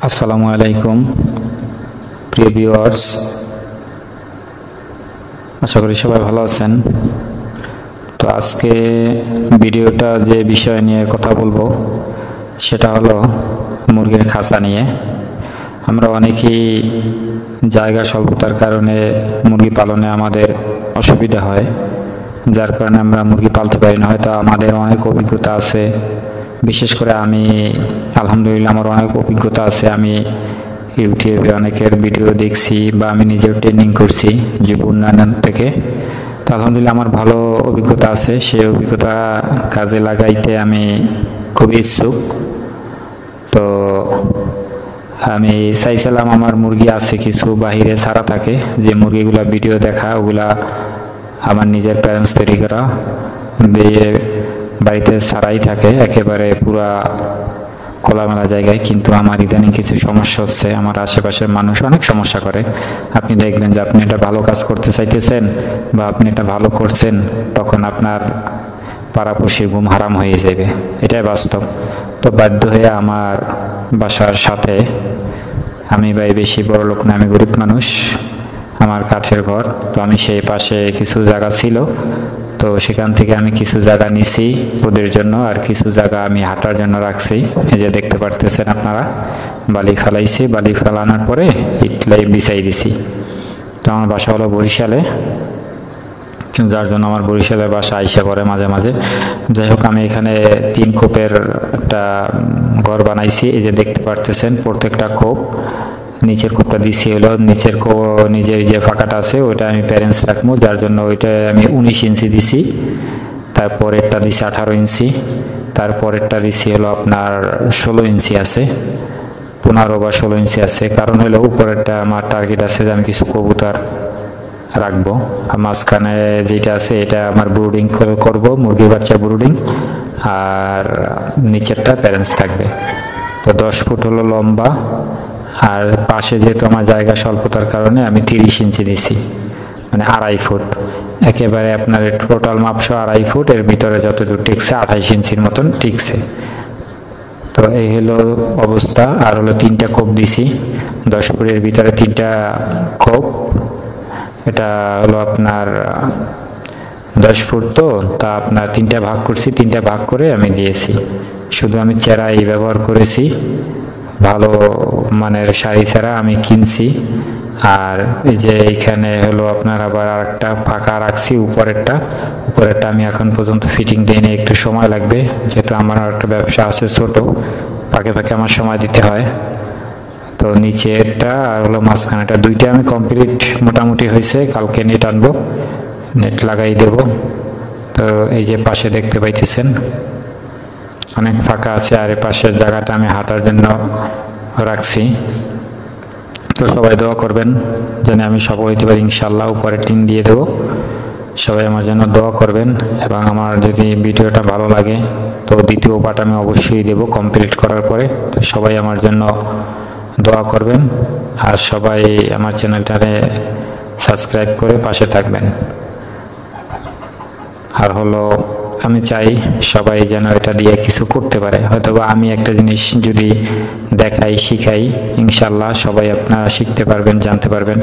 আসসালামু আলাইকুম প্রিয় ভিউয়ার্স, আশা করি সবাই ভালো আছেন। তো আজকে ভিডিওটা যে বিষয় নিয়ে কথা বলবো সেটা হলো মুরগির খাঁচা নিয়ে। আমরা অনেকেই জায়গা স্বল্পতার কারণে মুরগি পালনে আমাদের অসুবিধা হয়, যার কারণে আমরা মুরগি পালতে পারি না। হয়তো আমাদের অনেক অভিজ্ঞতা আছে, বিশেষ করে আমি আলহামদুলিল্লাহ আমার অনেক অভিজ্ঞতা আছে। আমি ইউটিউবে অনেকের ভিডিও দেখছি বা আমি নিজেও ট্রেনিং করছি যুব উন্নয়ন থেকে। তো আলহামদুলিল্লাহ আমার ভালো অভিজ্ঞতা আছে, সেই অভিজ্ঞতা কাজে লাগাইতে আমি খুবই ইচ্ছুক। তো আমি চাইছিলাম, আমার মুরগি আছে কিছু বাহিরে ছাড়া থাকে, যে মুরগিগুলা ভিডিও দেখা, ওগুলা আমার নিজের প্যারেন্টস তৈরি করা দিয়ে বাড়িতে ছাড়াই থাকে একেবারে পুরা খোলামেলা জায়গায়। কিন্তু আমার ইদানিং কিছু সমস্যা হচ্ছে, আমার আশেপাশের মানুষ অনেক সমস্যা করে। আপনি দেখবেন যে আপনি এটা ভালো কাজ করতে চাইতেছেন বা আপনি এটা ভালো করছেন, তখন আপনার পাড়াপড়শির ঘুম হারাম হয়ে যাবে, এটাই বাস্তব। তো বাধ্য হয়ে আমার বাসার সাথে, আমি ভাই বেশি বড় লোক না, আমি গরিব মানুষ, আমার কাঠের ঘর। তো আমি সেই পাশে কিছু জায়গা ছিল, তো সেখান থেকে আমি কিছু জায়গা নিছি ওদের জন্য, আর কিছু জায়গা আমি হাঁটার জন্য রাখছি। এই যে দেখতে পারতেছেন আপনারা, বালি ফেলাইছি, বালি ফেলানোর পরে ইটলাই বিছাই দিছি। তো আমার বাসা হলো বরিশালে, যার জন্য আমার বরিশালের বাসা আইসা পড়ে মাঝে মাঝে। যাই হোক, আমি এখানে 3 খোপের একটা ঘর বানাইছি। এই যে দেখতে পারতেছেন প্রত্যেকটা খোপ, নিচের খোপটা দিছি হলো নিজের যে ফাঁকাটা আছে ওইটা আমি প্যারেন্টস রাখবো, যার জন্য ওইটা আমি 19 ইঞ্চি দিছি। তারপরেরটা দিছি 18 ইঞ্চি, তারপরেরটা দিছি হলো আপনার 16 ইঞ্চি আছে, 15 বা 16 ইঞ্চি আছে। কারণ হলো উপরেরটা আমার টার্গেট আছে যে আমি কিছু কবুতর রাখবো, আর মাঝখানে যেটা আছে এটা আমার ব্রুডিং করব, মুরগির বাচ্চা ব্রুডিং, আর নিচেরটা প্যারেন্টস থাকবে। তো 10 ফুট হলো লম্বা, আর পাশে যেহেতু আমার জায়গা স্বল্পতার কারণে আমি 30 ইঞ্চি দিছি, মানে 2.5 ফুট একেবারে আপনার টোটাল মাপসহ 2.5 ফুট, এর ভিতরে যতদূর টিকছে 28 ইঞ্চির মতন টিকছে। তো এই হলো অবস্থা। আর হলো 3টা খোপ দিছি, 10 ফুটের ভিতরে 3টা খোপ। এটা হলো আপনার 10 ফুট, তো তা আপনার 3টা ভাগ করছি, 3টা ভাগ করে আমি দিয়েছি। শুধু আমি চেরাই ব্যবহার করেছি, ভালো মানের শাড়ি ছাড়া আমি কিনছি। আর এই যে এইখানে হলো আপনার আবার আরেকটা ফাঁকা রাখছি, উপরেরটা আমি এখন পর্যন্ত ফিটিং দিইনি, একটু সময় লাগবে, যেহেতু আমার একটা ব্যবসা আছে ছোট, ফাঁকে ফাঁকে আমার সময় দিতে হয়। তো নিচেরটা আর হলো মাঝখানেটা, 2টা আমি কমপ্লিট মোটামুটি হয়েছে। কালকে নেট আনবো, নেট লাগাই দেব। তো এই যে পাশে দেখতে পাইতেছেন অনেক ফাঁকা আছে, আর এই পাশের জায়গাটা আমি হাঁটার জন্য রাখছি। তো সবাই দোয়া করবেন যেন আমি সফল হইতে পারি ইনশাল্লাহ। উপরে টিন দিয়ে দেবো, সবাই আমার জন্য দোয়া করবেন। এবং আমার যদি ভিডিওটা ভালো লাগে তো দ্বিতীয় পার্ট আমি অবশ্যই দেব কমপ্লিট করার পরে। তো সবাই আমার জন্য দোয়া করবেন, আর সবাই আমার চ্যানেলটারে সাবস্ক্রাইব করে পাশে থাকবেন। আর হলো আমি চাই সবাই যেন এটা দিয়ে কিছু করতে পারে। হয়তোবা আমি একটা জিনিস যদি দেখাই, শিখাই, ইনশাল্লাহ সবাই আপনারা শিখতে পারবেন, জানতে পারবেন।